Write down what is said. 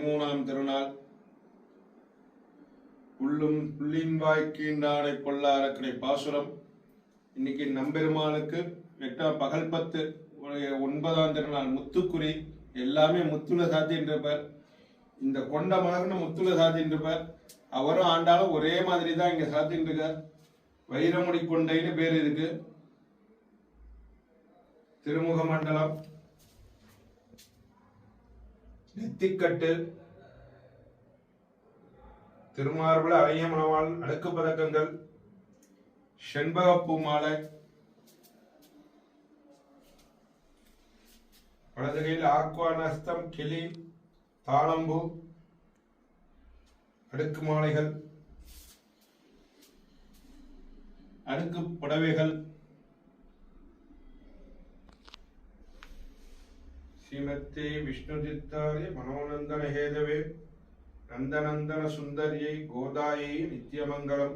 13ஆம் திருநாள் உள்ளும் புள்ளின்வாய்க்கீண்டானை பொல்லாரக்கடை பாசுரம். இன்னைக்கு நம்பெருமாளுக்கு 8ஆம் பகல் 10 9ஆம் திருநாள் முத்துக்குறி. எல்லாமே முத்துல சாத்தின்றிருப்பார். இந்த கொண்ட மகன் முத்துல சாத்தின்றிருப்பார். அவரும் ஆண்டாலும் ஒரே மாதிரி தான் இங்க சாத்தின்னு இருக்கார். வைரமுடி கொண்டைன்னு பேர் இருக்கு. திருமுக மண்டலம், நெத்திக்கட்டு, திருமார்புல அழகிய மணவாள், அடுக்கு பதக்கங்கள், செண்பகப்பூ மாலை, வலதுகையில் ஆக்வானஸ்தம், கிளி, தாளம்பூ, அடுக்கு மாலைகள், அடுக்கு புடவைகள், ஸ்ரீமத்தே விஷ்ணுஜித்தாரிய மனோநந்தன ஹேதவே நந்தநந்தன சுந்தரியை கோதாயை நித்தியமங்கலம்.